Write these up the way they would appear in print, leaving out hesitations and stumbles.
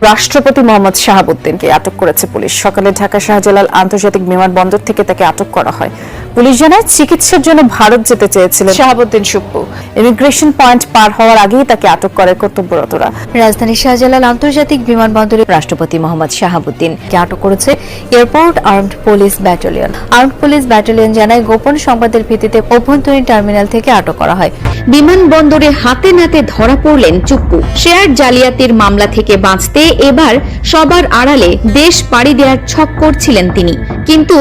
রাষ্ট্রপতি মোহাম্মদ শাহাবুদ্দিনকে আটক করেছে পুলিশ। সকালে ঢাকা শাহজালাল আন্তর্জাতিক বিমানবন্দর থেকে তাকে আটক করা হয়। পুলিশ জানায় চিকিৎসার জন্য ভারত যেতে চেয়েছিলেন শাহাবুদ্দিন সুপ্পু। ইমিগ্রেশন পয়েন্ট পার হওয়ার আগেই তাকে আটক করে কর্তব্যরতরা। রাজধানীর শাহজালাল আন্তর্জাতিক বিমানবন্দরে রাষ্ট্রপতি মোহাম্মদ শাহাবুদ্দিনকে আটক করেছে airport armed police battalion. Armed police battalion জানায় গোপন সংবাদের ভিত্তিতে অভ্যন্তরীণ টার্মিনাল থেকে আটক করা হয়। বিমানবন্দরে হাতে নাতে ধরা পড়লেন চুপ্পু। শেয়ার জালিয়াতির মামলা থেকে বাঁচতে এবার সবার আড়ালে দেশ পাড়ি দেওয়ার ছক করছিলেন তিনি। কিন্তু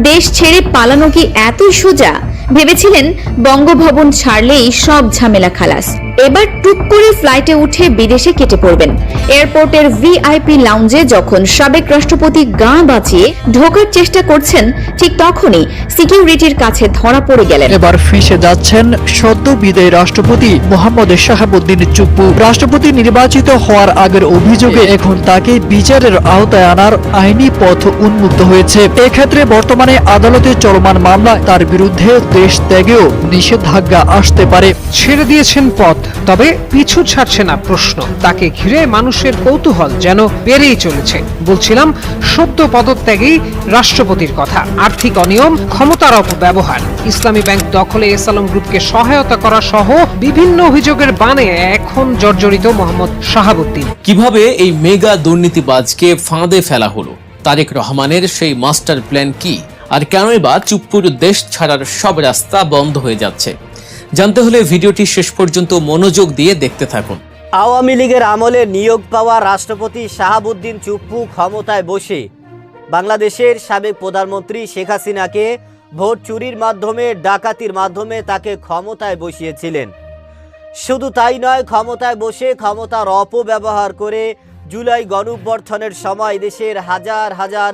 দেশ ছেড়ে পালানো কি এতই সোজা? ভেবেছিলেন বঙ্গভবন ছাড়লেই সব ঝামেলা খালাস। এবার টুক করে ফ্লাইটে উঠে বিদেশে কেটে পড়বেন। এয়ারপোর্টের ভিআইপি লাউঞ্জে যখন সাবেক রাষ্ট্রপতি গা বাঁচিয়ে ঢোকার চেষ্টা করছেন, ঠিক তখনই সিকিউরিটির কাছে ধরা পড়ে গেলেন। এবার ফেঁসে যাচ্ছেন সদ্য বিদায়ী রাষ্ট্রপতি মোহাম্মদ শাহাবুদ্দিন চুপ্পু। রাষ্ট্রপতি নির্বাচিত হওয়ার আগের অভিযোগে এখন তাকে বিচারের আওতায় আনার আইনি পথ উন্মুক্ত হয়েছে। এক্ষেত্রে বর্তমানে আদালতে চলমান মামলায় তার বিরুদ্ধে দেশ ত্যাগেও নিষেধাজ্ঞা আসতে পারে। ছেড়ে দিয়েছেন পথ, তবে পিছু ছাড়ছে না প্রশ্ন। তাকে ঘিরে মানুষের কৌতূহল যেন বেড়েই চলেছে। বলছিলাম সদ্য পদত্যাগেই রাষ্ট্রপতির কথা। আর্থিক অনিয়ম, ক্ষমতার অপব্যবহার, ইসলামী ব্যাংক দখলে এসালম গ্রুপকে সহায়তা করা সহ বিভিন্ন অভিযোগের বানে এখন জর্জরিত মোহাম্মদ শাহাবুদ্দিন। কিভাবে এই মেগা দুর্নীতিবাজকে ফাঁদে ফেলা হলো? তারেক রহমানের সেই মাস্টার প্ল্যান কি? আর কেনই বা চুপ্পুর দেশ ছাড়ার সব রাস্তা বন্ধ হয়ে যাচ্ছে? জানতে হলে ভিডিওটি শেষ পর্যন্ত মনোযোগ দিয়ে দেখতে থাকুন। আওয়ামী লীগের আমলে নিয়োগ পাওয়া রাষ্ট্রপতি শাহাবুদ্দিন চুপ্পু ক্ষমতায় বসে বাংলাদেশের সাবেক প্রধানমন্ত্রী শেখ হাসিনাকে ভোট চুরির মাধ্যমে, ডাকাতির মাধ্যমে তাকে ক্ষমতায় বসিয়েছিলেন। শুধু তাই নয়, ক্ষমতায় বসে ক্ষমতার অপব্যবহার করে জুলাই গণঅভ্যুত্থানের সময় দেশের হাজার হাজার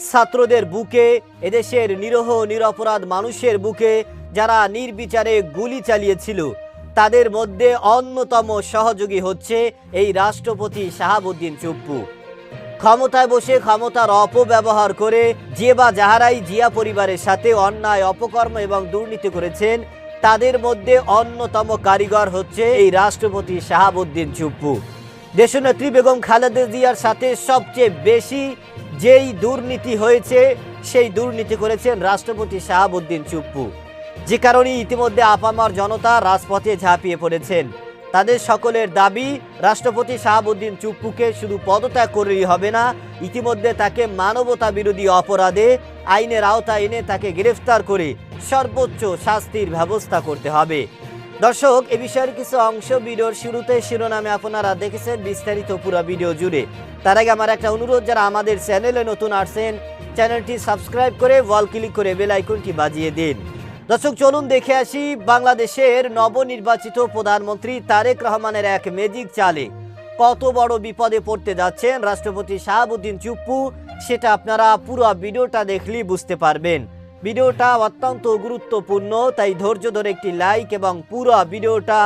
ছাত্রদের বুকে, এদেশের নিরীহ নিরপরাধ মানুষের বুকে যারা নির্বিচারে গুলি চালিয়েছিল, তাদের মধ্যে অন্যতম সহযোগী হচ্ছে এই রাষ্ট্রপতি শাহাবুদ্দিন চুপ্পু। ক্ষমতায় বসে ক্ষমতার অপব্যবহার করে যে বা যাহারাই জিয়া পরিবারের সাথে অন্যায়, অপকর্ম এবং দুর্নীতি করেছেন, তাদের মধ্যে অন্যতম কারিগর হচ্ছে এই রাষ্ট্রপতি শাহাবুদ্দিন চুপ্পু। দেশনেত্রী বেগম খালেদা জিয়ার সাথে সবচেয়ে বেশি যেই দুর্নীতি হয়েছে, সেই দুর্নীতি করেছেন রাষ্ট্রপতি শাহাবুদ্দিন চুপ্পু। যে কারণে ইতিমধ্যে আপামর জনতা রাজপথে ঝাঁপিয়ে পড়েছেন। তাদের সকলের দাবি, রাষ্ট্রপতি শাহাবুদ্দিন চুপ্পুকে শুধু পদত্যাগ করলেই হবে না, ইতিমধ্যে তাকে মানবতা বিরোধী অপরাধে আইনের আওতায় এনে তাকে গ্রেফতার করে সর্বোচ্চ শাস্তির ব্যবস্থা করতে হবে। দর্শক, এ বিষয়ের কিছু অংশ ভিডিওর শুরুতে শিরোনামে আপনারা দেখেছেন, বিস্তারিত পুরো ভিডিও জুড়ে। তার আগে আমার একটা অনুরোধ, যারা আমাদের চ্যানেলে নতুন আসছেন, চ্যানেলটি সাবস্ক্রাইব করে ওয়াল ক্লিক করে বেল আইকনটি বাজিয়ে দিন। দর্শক, চলুন দেখে আসি বাংলাদেশের নবনির্বাচিত প্রধানমন্ত্রী তারেক রহমানের এক ম্যাজিক চালে কত বড় বিপদে পড়তে যাচ্ছেন রাষ্ট্রপতি শাহাবুদ্দিন চুপ্পু। সেটা আপনারা পুরো ভিডিওটা দেখলেই বুঝতে পারবেন। ভিডিওটা অত্যন্ত গুরুত্বপূর্ণ, তাই ধৈর্য ধরে একটি লাইক এবং পুরো ভিডিওটা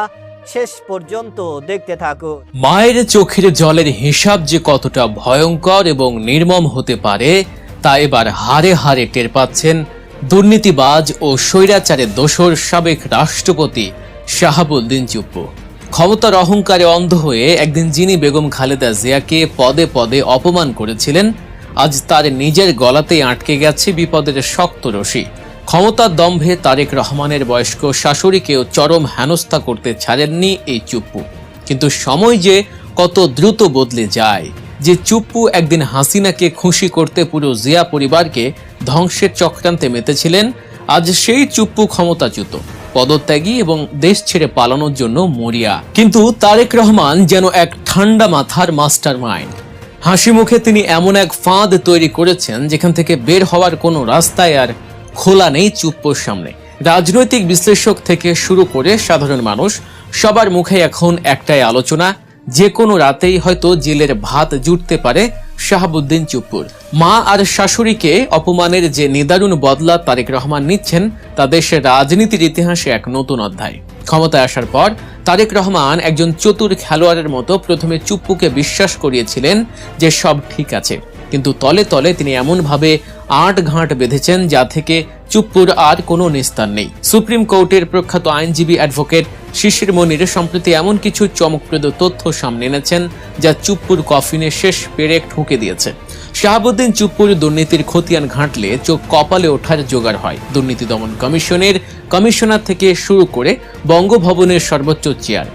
শেষ পর্যন্ত দেখতে থাকুন। মায়ের চোখের জলের হিসাব যে কতটা ভয়ঙ্কর এবং নির্মম হতে পারে তা এবার হাড়ে হাড়ে টের পাচ্ছেন দুর্নীতিবাজ ও স্বৈরাচারের দোসর সাবেক রাষ্ট্রপতি শাহাবুদ্দিন চুপ্পু। ক্ষমতার অহংকারে অন্ধ হয়ে একদিন যিনি বেগম খালেদা জিয়াকে পদে পদে অপমান করেছিলেন, আজ তার নিজের গলাতেই আটকে গেছে বিপদের শক্ত রশি। ক্ষমতার দম্ভে তারেক রহমানের বয়স্ক শাশুড়িকেও চরম হেনস্থা করতে ছাড়েননি এই চুপ্পু। কিন্তু সময় যে কত দ্রুত বদলে যায়। যে চুপ্পু একদিন হাসিনাকে খুশি করতে পুরো জিয়া পরিবারকে ধ্বংসের চক্রান্তে মেতেছিলেন, আজ সেই চুপ্পু ক্ষমতাচ্যুত, পদত্যাগী এবং দেশ ছেড়ে পালানোর জন্য মরিয়া। কিন্তু তারেক রহমান যেন এক ঠান্ডা মাথার মাস্টার মাইন্ড। হাসি মুখে তিনি এমন এক ফাঁদ তৈরি করেছেন যেখান থেকে বের হওয়ার কোনো রাস্তায় আর খোলা নেই চুপ্পুর সামনে। রাজনৈতিক বিশ্লেষক থেকে শুরু করে সাধারণ মানুষ সবার মুখে এখন একটাই আলোচনা, যে কোনো রাতেই হয়তো জেলের ভাত জুটতে পারে শাহাবুদ্দিন চুপ্পুর। মা আর শাশুড়িকে অপমানের যে নিদারুণ বদলা তারেক রহমান নিচ্ছেন, তা দেশের রাজনীতির ইতিহাসে এক নতুন অধ্যায়। ক্ষমতায় আসার পর তারেক রহমান একজন চতুর খেলোয়াড়ের মতো প্রথমে চুপ্পুকে বিশ্বাস করিয়েছিলেন যে সব ঠিক আছে, কিন্তু তলে তলে তিনি এমনভাবে আঁট ঘাঁট বেঁধেছেন যা থেকে চুপ্পুর আর কোনো নিস্তার নেই। সুপ্রিম কোর্টের প্রখ্যাত আইনজীবী অ্যাডভোকেট শিশির মনির সম্প্রতি এমন কিছু চমকপ্রদ তথ্য সামনে এনেছেন যা চুপ্পুর কফিনে শেষ পেরেক ঠুকে দিয়েছে। শাহাবুদ্দিন চুপ্পুর দুর্নীতির খতিয়ান ঘাঁটলে চোখ কপালে ওঠার জোগাড় হয়। দুর্নীতি দমন কমিশনের কমিশনার থেকে শুরু করে বঙ্গভবনের সর্বোচ্চ চেয়ার,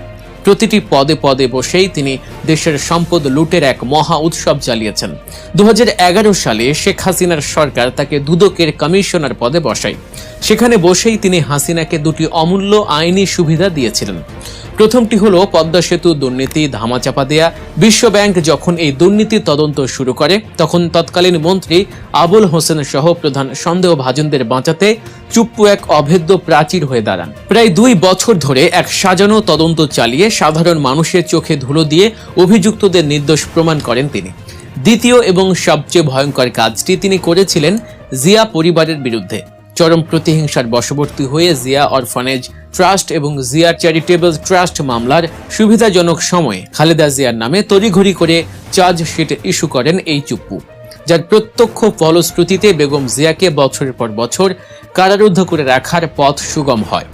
প্রতিটি পদে পদে বসেই তিনি দেশের সম্পদ লুটের এক মহা উৎসব চালিয়েছেন। 2011 সালে শেখ হাসিনার সরকার তাকে দুদকের কমিশনার পদে বসায়। সেখানে বসেই তিনি হাসিনাকে দুটি অমূল্য আইনি সুবিধা দিয়েছিলেন। প্রথমটি হলো পদ্মা সেতু দুর্নীতি ধামাচাপা দেয়া। বিশ্বব্যাংক যখন এই দুর্নীতি তদন্ত শুরু করে তখন তৎকালীন মন্ত্রী আবুল হোসেন সহ প্রধান সন্দেহভাজনদের বাঁচাতে চুপ্পু এক অভেদ্য প্রাচীর হয়ে দাঁড়ান। প্রায় 2 বছর ধরে এক সাজানো তদন্ত চালিয়ে সাধারণ মানুষের চোখে ধুলো দিয়ে অভিযুক্তদের নির্দোষ প্রমাণ করেন তিনি। দ্বিতীয় এবং সবচেয়ে ভয়ঙ্কর কাজটি তিনি করেছিলেন জিয়া পরিবারের বিরুদ্ধে। চরম প্রতিহিংসার বশবর্তী হয়ে জিয়া অরফানেজ ট্রাস্ট এবং জিয়া চ্যারিটেবল ট্রাস্ট মামলার সুবিধাজনক সময়ে খালেদা জিয়ার নামে তড়িঘড়ি করে চার্জশিট ইস্যু করেন এই চুপ্পু, যার প্রত্যক্ষ ফলশ্রুতিতে বেগম জিয়াকে বছরের পর বছর কারারুদ্ধ করে রাখার পথ সুগম হয়।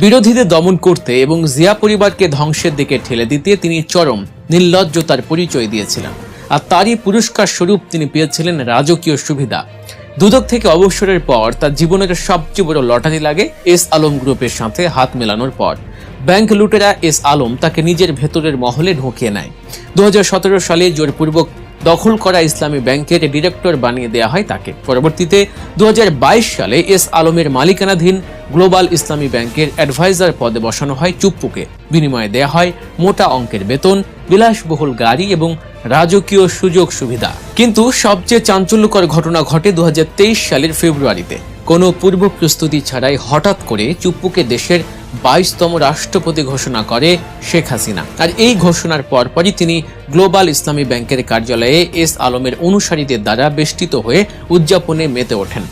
বিরোধীদের দমন করতে এবং জিয়া পরিবারকে ধ্বংসের দিকে ঠেলে দিতে তিনি চরম নির্লজ্জতার পরিচয় দিয়েছিলেন, আর তারই পুরস্কার স্বরূপ তিনি পেয়েছিলেন রাজকীয় সুবিধা। দুদক থেকে অবসরের পর তার জীবনের সবচেয়ে বড় লটারি লাগে এস আলম গ্রুপের সাথে হাত মেলানোর পর। ব্যাংক লুটেরা এস আলম তাকে নিজের ভেতরের মহলে ঢুকিয়ে নেয়। 2017 সালে জোরপূর্বক দখল করা ইসলামী ব্যাংকের ডিরেক্টর বানিয়ে দেওয়া হয় তাকে। পরবর্তীতে 2022 সালে এস আলমের মালিকানাধীন গ্লোবাল ইসলামী ব্যাংকের অ্যাডভাইজার পদে বসানো হয় চুপ্পুকে। বিনিময়ে দেয়া হয় মোটা অঙ্কের বেতন, বিলাসবহুল গাড়ি এবং রাজকীয় সুযোগ সুবিধা। কিন্তু সবচেয়ে চাঞ্চল্যকর ঘটনা ঘটে 2023 সালের ফেব্রুয়ারিতে। কোনো পূর্ব প্রস্তুতি ছাড়াই হঠাৎ করে চুপ্পুকে দেশের 22তম রাষ্ট্রপতি ঘোষণা করে শেখ হাসিনা। আর এই ঘোষণার পরপরই তিনি গ্লোবাল ইসলামী ব্যাংকের কার্যালয়ে এস আলমের অনুসারীদের দ্বারা বেষ্টিত হয়ে উদযাপনে মেতে ওঠেন।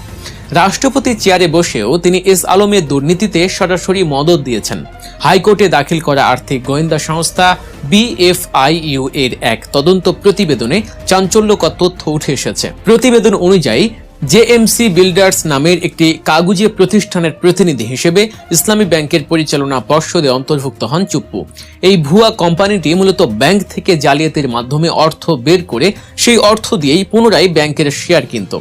রাষ্ট্রপতির চেয়ারে বসেও তিনি এস আলমের দুর্নীতিতে সরাসরি মদত দিয়েছেন। হাইকোর্টে দাখিল করা আর্থিক গোয়েন্দা সংস্থা BFIU এর এক তদন্ত প্রতিবেদনে চাঞ্চল্যকর তথ্য উঠে এসেছে। প্রতিবেদন অনুযায়ী JMC বিল্ডার্স নামের একটি কাগুজে প্রতিষ্ঠানের প্রতিনিধি হিসেবে ইসলামী ব্যাংকের পরিচালনা পর্ষদে অন্তর্ভুক্ত হন চুপ্পু। এই ভুয়া কোম্পানিটি মূলত ব্যাংক থেকে জালিয়াতির মাধ্যমে অর্থ বের করে সেই অর্থ দিয়েই পুনরায় ব্যাংকের শেয়ার কিনত।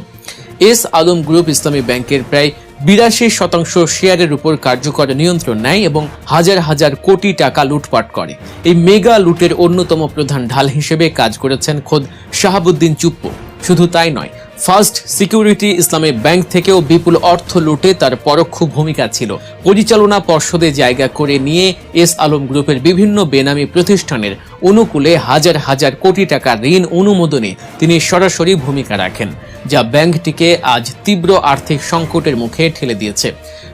এস আলম গ্রুপ ইসলামী ব্যাংকের প্রায় 82% শেয়ারের উপর কার্যকর নিয়ন্ত্রণ নেয় এবং হাজার হাজার কোটি টাকা লুটপাট করে। এই মেগা লুটের অন্যতম প্রধান ঢাল হিসেবে কাজ করেছেন খোদ শাহাবুদ্দিন চুপ্পু। শুধু তাই নয়, ফার্স্ট সিকিউরিটি ইসলামী ব্যাংক থেকেও বিপুল অর্থ লুটে তার পরোক্ষ ভূমিকা ছিল। পরিচালনা পর্ষদে জায়গা করে নিয়ে এস আলম গ্রুপের বিভিন্ন বেনামি প্রতিষ্ঠানের অনুকূলে হাজার হাজার কোটি টাকা ঋণ অনুমোদনে তিনি সরাসরি ভূমিকা রাখেন, যা ব্যাংকটিকে আজ তীব্র আর্থিক সংকটের মুখে ঠেলে দিয়েছে।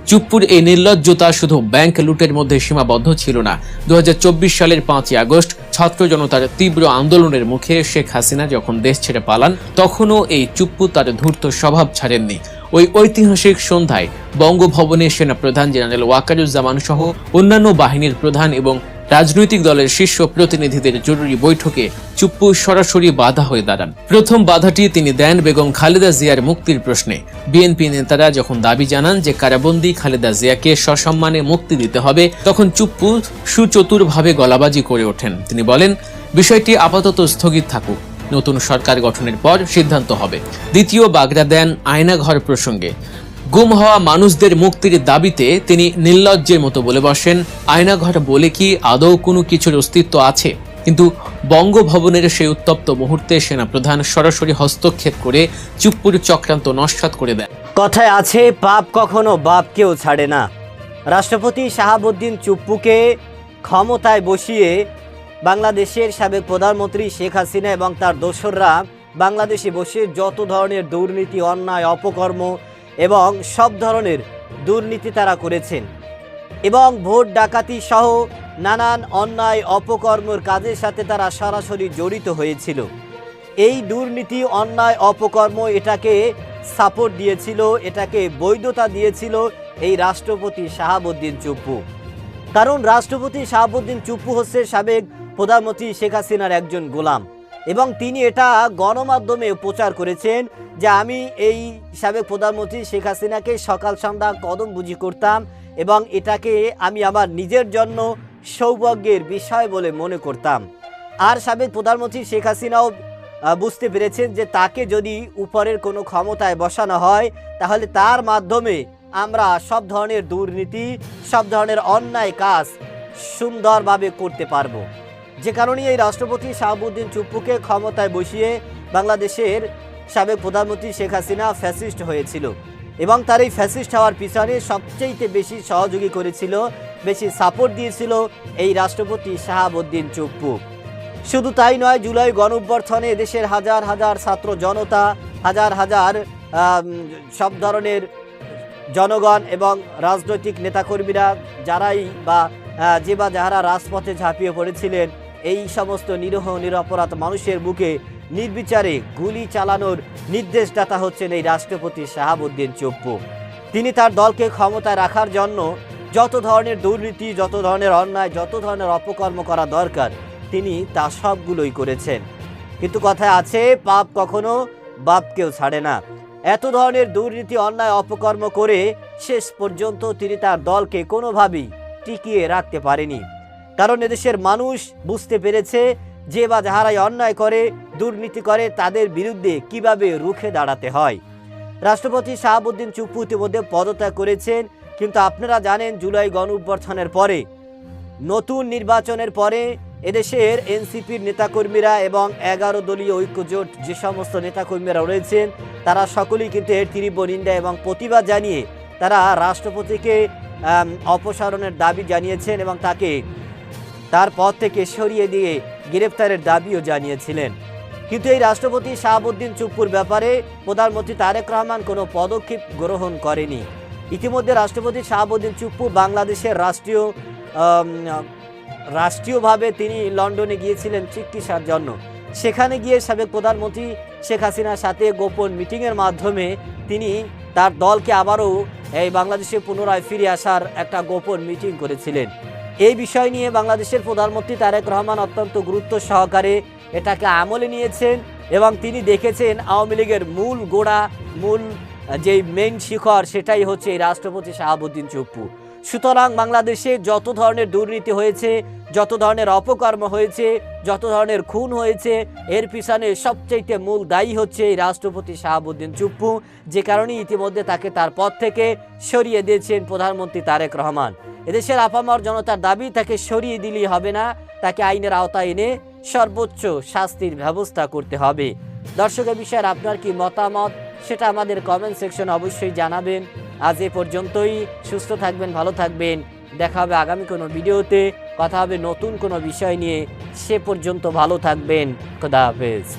চুপ্পুর এই নির্লজ্জতা শুধু ব্যাংক লুটের মধ্যে সীমাবদ্ধ ছিল না। 2024 সালের 5 আগস্ট ছাত্র জনতার তীব্র আন্দোলনের মুখে শেখ হাসিনা যখন দেশ ছেড়ে পালান, তখনও এই চুপ্পু তার ধূর্ত স্বভাব ছাড়েননি। ওই ঐতিহাসিক সন্ধ্যায় বঙ্গভবনে সেনাপ্রধান জেনারেল ওয়াকারুজ্জামান সহ অন্যান্য বাহিনীর প্রধান এবং রাজনৈতিক দলের শীর্ষ প্রতিনিধিদের জরুরি বৈঠকে চুপ্পু সরাসরি বাধা হয়ে দাঁড়ান। প্রথম বাধাটি তিনি দেন বেগম খালেদা জিয়ার মুক্তির প্রশ্নে। বিএনপি নেতারা যখন দাবি জানান যে কারাবন্দী খালেদা জিয়াকে সসম্মানে মুক্তি দিতে হবে, তখন চুপ্পু সুচতুরভাবে গলাবাজি করে ওঠেন। তিনি বলেন, বিষয়টি আপাতত স্থগিত থাকুক, নতুন সরকার গঠনের পর সিদ্ধান্ত হবে। দ্বিতীয় বাগড়া দেন আয়নাঘর প্রসঙ্গে। গুম হওয়া মানুষদের মুক্তির দাবিতে তিনি নির্লজ্জের মতো বলে বসেন, আয়নাঘর বলে কি আদৌ কোনো কিছুর অস্তিত্ব আছে? কিন্তু বঙ্গভবনের সেই উত্তপ্ত মুহূর্তে সেনাপ্রধান সরাসরি হস্তক্ষেপ করে চুপ্পুর চক্রান্ত নস্যাৎ করে দেন। কথায় আছে, পাপ কখনো বাপকেও ছাড়ে না। রাষ্ট্রপতি শাহাবুদ্দিন চুপ্পুকে ক্ষমতায় বসিয়ে বাংলাদেশের সাবেক প্রধানমন্ত্রী শেখ হাসিনা এবং তার দোসররা বাংলাদেশে বসে যত ধরনের দুর্নীতি, অন্যায়, অপকর্ম এবং সব ধরনের দুর্নীতি তারা করেছেন এবং ভোট ডাকাতি সহ নানান অন্যায় অপকর্মের কাজের সাথে তারা সরাসরি জড়িত হয়েছিল। এই দুর্নীতি, অন্যায়, অপকর্ম এটাকে সাপোর্ট দিয়েছিল, এটাকে বৈধতা দিয়েছিল এই রাষ্ট্রপতি শাহাবুদ্দিন চুপ্পু। কারণ রাষ্ট্রপতি শাহাবুদ্দিন চুপ্পু হচ্ছে সাবেক প্রধানমন্ত্রী শেখ হাসিনার একজন গোলাম। এবং তিনি এটা গণমাধ্যমে প্রচার করেছেন যে আমি এই সাবেক প্রধানমন্ত্রী শেখ হাসিনাকে সকাল সন্ধ্যা কদমবুজি করতাম এবং এটাকে আমি আমার নিজের জন্য সৌভাগ্যের বিষয় বলে মনে করতাম। আর সাবেক প্রধানমন্ত্রী শেখ হাসিনাও বুঝতে পেরেছেন যে তাকে যদি উপরের কোনো ক্ষমতায় বসানো হয় তাহলে তার মাধ্যমে আমরা সব ধরনের দুর্নীতি, সব ধরনের অন্যায় কাজ সুন্দরভাবে করতে পারবো। যে কারণে এই রাষ্ট্রপতি শাহাবুদ্দিন চুপ্পুকে ক্ষমতায় বসিয়ে বাংলাদেশের সাবেক প্রধানমন্ত্রী শেখ হাসিনা ফ্যাসিস্ট হয়েছিল এবং তার এই ফ্যাসিস্ট হওয়ার পিছনে সবচেয়ে বেশি সহযোগী করেছিল, বেশি সাপোর্ট দিয়েছিল এই রাষ্ট্রপতি শাহাবুদ্দিন চুপ্পু। শুধু তাই নয়, জুলাই গণঅভ্যুত্থানে দেশের হাজার হাজার ছাত্র জনতা, হাজার হাজার সব ধরনের জনগণ এবং রাজনৈতিক নেতাকর্মীরা যারা রাজপথে ঝাঁপিয়ে পড়েছিলেন, এই সমস্ত নিরীহ নিরপরাধ মানুষের বুকে নির্বিচারে গুলি চালানোর নির্দেশদাতা হচ্ছেন এই রাষ্ট্রপতি শাহাবুদ্দিন চুপ্পু। তিনি তার দলকে ক্ষমতায় রাখার জন্য যত ধরনের দুর্নীতি, যত ধরনের অন্যায়, যত ধরনের অপকর্ম করা দরকার তিনি তা সবগুলোই করেছেন। কিন্তু কথায় আছে, পাপ কখনো বাপকেও ছাড়ে না। এত ধরনের দুর্নীতি, অন্যায়, অপকর্ম করে শেষ পর্যন্ত তিনি তার দলকে কোনোভাবেই টিকিয়ে রাখতে পারেনি। কারণ এদেশের মানুষ বুঝতে পেরেছে যে বা যাহারাই অন্যায় করে, দুর্নীতি করে, তাদের বিরুদ্ধে কিভাবে রুখে দাঁড়াতে হয়। রাষ্ট্রপতি শাহাবুদ্দিন চুপ্পু ইতিমধ্যে পদত্যাগ করেছেন, কিন্তু আপনারা জানেন জুলাই গণঅভ্যুত্থানের পরে, নতুন নির্বাচনের পরে এদেশের এনসিপির নেতাকর্মীরা এবং 11 দলীয় ঐক্যজোট যে সমস্ত নেতাকর্মীরা রয়েছেন তারা সকলেই কিন্তু এর তীব্র নিন্দা এবং প্রতিবাদ জানিয়ে তারা রাষ্ট্রপতিকে অপসারণের দাবি জানিয়েছেন এবং তাকে তার পদ থেকে সরিয়ে দিয়ে গ্রেফতারের দাবিও জানিয়েছিলেন। কিন্তু এই রাষ্ট্রপতি শাহাবুদ্দিন চুপ্পুর ব্যাপারে প্রধানমন্ত্রী তারেক রহমান কোনো পদক্ষেপ গ্রহণ করেনি। ইতিমধ্যে রাষ্ট্রপতি শাহাবুদ্দিন চুপ্পু বাংলাদেশের রাষ্ট্রীয়ভাবে তিনি লন্ডনে গিয়েছিলেন চিকিৎসার জন্য। সেখানে গিয়ে সাবেক প্রধানমন্ত্রী শেখ হাসিনার সাথে গোপন মিটিংয়ের মাধ্যমে তিনি তার দলকে আবারও এই বাংলাদেশে পুনরায় ফিরে আসার একটা গোপন মিটিং করেছিলেন। এই বিষয় নিয়ে বাংলাদেশের প্রধানমন্ত্রী তারেক রহমান অত্যন্ত গুরুত্ব সহকারে এটাকে আমলে নিয়েছেন এবং তিনি দেখেছেন আওয়ামী লীগের মূল গোড়া, মূল যেই মেইন শিখর সেটাই হচ্ছে এই রাষ্ট্রপতি শাহাবুদ্দিন চুপ্পু। সুতরাং বাংলাদেশে যত ধরনের দুর্নীতি হয়েছে, যত ধরনের অপকর্ম হয়েছে, যত ধরনের খুন হয়েছে, এর পিছনে সবচেয়ে মূল দায়ী হচ্ছে এই রাষ্ট্রপতি শাহাবুদ্দিন চুপ্পু। যে কারণে ইতিমধ্যে তাকে তার পদ থেকে সরিয়ে দিয়েছেন প্রধানমন্ত্রী তারেক রহমান। এদেশের আপামর জনতার দাবি তাকে সরিয়ে দিলেই হবে না, তাকে আইনের আওতায় এনে সর্বোচ্চ শাস্তির ব্যবস্থা করতে হবে। দর্শকের বিষয়ে আপনার কি মতামত সেটা আমাদের কমেন্ট সেকশনে অবশ্যই জানাবেন। আজ এ পর্যন্তই। সুস্থ থাকবেন, ভালো থাকবেন। দেখা হবে আগামী কোনো ভিডিওতে, কথা হবে নতুন কোনো বিষয় নিয়ে। সে পর্যন্ত ভালো থাকবেন। খোদা হাফেজ।